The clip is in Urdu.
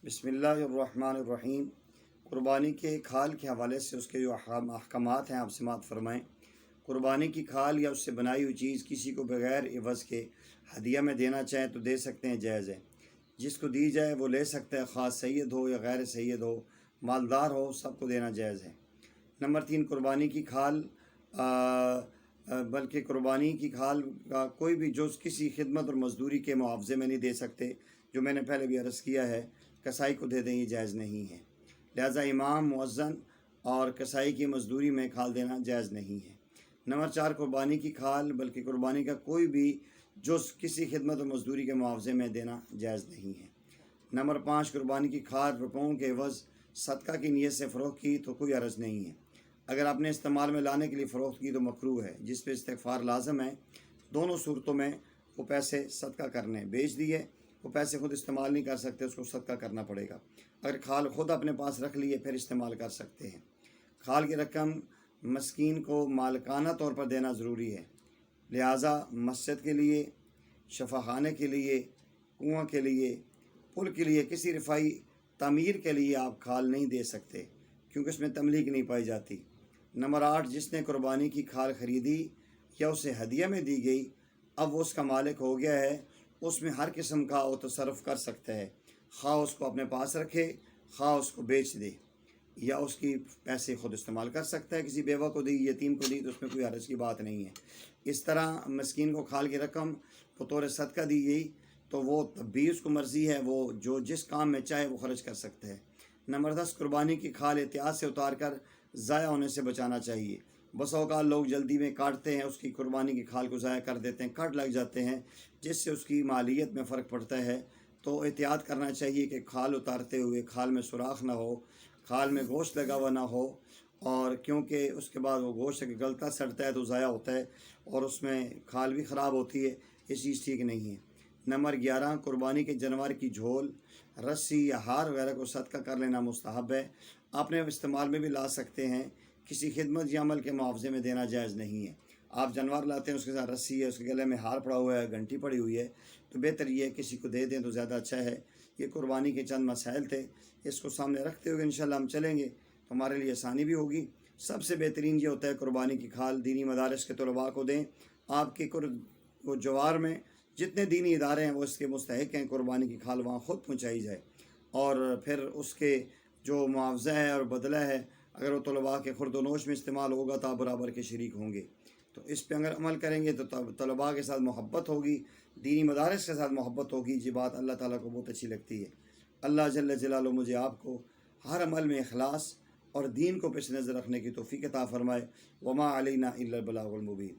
بسم اللہ الرحمن الرحیم۔ قربانی کے کھال کے حوالے سے اس کے جو احکامات ہیں آپ سماعت فرمائیں۔ قربانی کی کھال یا اس سے بنائی ہوئی چیز کسی کو بغیر عوض کے ہدیہ میں دینا چاہیں تو دے سکتے ہیں، جائز ہے۔ جس کو دی جائے وہ لے سکتا ہے، خاص سید ہو یا غیر سید ہو، مالدار ہو، سب کو دینا جائز ہے۔ نمبر 3، قربانی کی کھال بلکہ قربانی کی کھال کا کوئی بھی جز کسی خدمت اور مزدوری کے معاوضے میں نہیں دے سکتے، جو میں نے پہلے بھی عرض کیا ہے، کسائی کو دے دیں، یہ جائز نہیں ہے۔ لہٰذا امام، مؤذن اور کسائی کی مزدوری میں کھال دینا جائز نہیں ہے۔ نمبر 4، قربانی کی کھال بلکہ قربانی کا کوئی بھی جز کسی خدمت اور مزدوری کے معاوضے میں دینا جائز نہیں ہے۔ نمبر 5، قربانی کی کھال روپوں کے عوض صدقہ کی نیت سے فروخت کی تو کوئی عرض نہیں ہے۔ اگر آپ نے استعمال میں لانے کے لیے فروخت کی تو مکروہ ہے، جس پہ استغفار لازم ہے۔ دونوں صورتوں میں وہ پیسے صدقہ کرنے، بیچ دیے، وہ پیسے خود استعمال نہیں کر سکتے، اس کو صدقہ کرنا پڑے گا۔ اگر کھال خود اپنے پاس رکھ لیے پھر استعمال کر سکتے ہیں۔ کھال کی رقم مسکین کو مالکانہ طور پر دینا ضروری ہے، لہٰذا مسجد کے لیے، شفا خانے کے لیے، کنواں کے لیے، پل کے لیے، کسی رفائی تعمیر کے لیے آپ کھال نہیں دے سکتے، کیونکہ اس میں تملیک نہیں پائی جاتی۔ نمبر 8، جس نے قربانی کی کھال خریدی یا اسے ہدیہ میں دی گئی، اب وہ اس کا مالک ہو گیا ہے، اس میں ہر قسم کا وہ تصرف کر سکتا ہے، خواہ اس کو اپنے پاس رکھے، خواہ اس کو بیچ دے، یا اس کی پیسے خود استعمال کر سکتا ہے۔ کسی بیوہ کو دی، یتیم کو دی تو اس میں کوئی حرج کی بات نہیں ہے۔ اس طرح مسکین کو کھال کی رقم بطور صدقہ دی گئی تو وہ تب بھی اس کو مرضی ہے، وہ جو جس کام میں چاہے وہ خرچ کر سکتا ہے۔ نمبر 10، قربانی کی کھال احتیاط سے اتار کر ضائع ہونے سے بچانا چاہیے۔ بس اوقات لوگ جلدی میں کاٹتے ہیں، اس کی قربانی کی کھال کو ضائع کر دیتے ہیں، کٹ لگ جاتے ہیں، جس سے اس کی مالیت میں فرق پڑتا ہے۔ تو احتیاط کرنا چاہیے کہ کھال اتارتے ہوئے کھال میں سوراخ نہ ہو، کھال میں گوشت لگا ہوا نہ ہو، اور کیونکہ اس کے بعد وہ گوشت گلتا سڑتا ہے تو ضائع ہوتا ہے اور اس میں کھال بھی خراب ہوتی ہے، یہ چیز ٹھیک نہیں ہے۔ نمبر 11، قربانی کے جانور کی جھول، رسی یا ہار وغیرہ کو صدقہ کر لینا مستحب ہے، اپنے استعمال میں بھی لا سکتے ہیں، کسی خدمت یا عمل کے معاوضے میں دینا جائز نہیں ہے۔ آپ جانور لاتے ہیں، اس کے ساتھ رسی ہے، اس کے گلے میں ہار پڑا ہوا ہے، گھنٹی پڑی ہوئی ہے، تو بہتر یہ ہے کسی کو دے دیں تو زیادہ اچھا ہے۔ یہ قربانی کے چند مسائل تھے، اس کو سامنے رکھتے ہوئے انشاءاللہ ہم چلیں گے تو ہمارے لیے آسانی بھی ہوگی۔ سب سے بہترین یہ ہوتا ہے قربانی کی کھال دینی مدارس کے طلباء کو دیں۔ آپ کے جوار میں جتنے دینی ادارے ہیں وہ اس کے مستحق ہیں، قربانی کی کھال وہاں خود پہنچائی جائے، اور پھر اس کے جو معاوضہ ہے اور بدلہ ہے، اگر وہ طلباء کے خورد و نوش میں استعمال ہوگا تو آپ برابر کے شریک ہوں گے۔ تو اس پہ اگر عمل کریں گے تو طلباء کے ساتھ محبت ہوگی، دینی مدارس کے ساتھ محبت ہوگی، یہ بات اللہ تعالیٰ کو بہت اچھی لگتی ہے۔ اللہ جل جلالہ مجھے آپ کو ہر عمل میں اخلاص اور دین کو پیش نظر رکھنے کی توفیق عطا فرمائے۔ وما علینا الا البلاغ المبین۔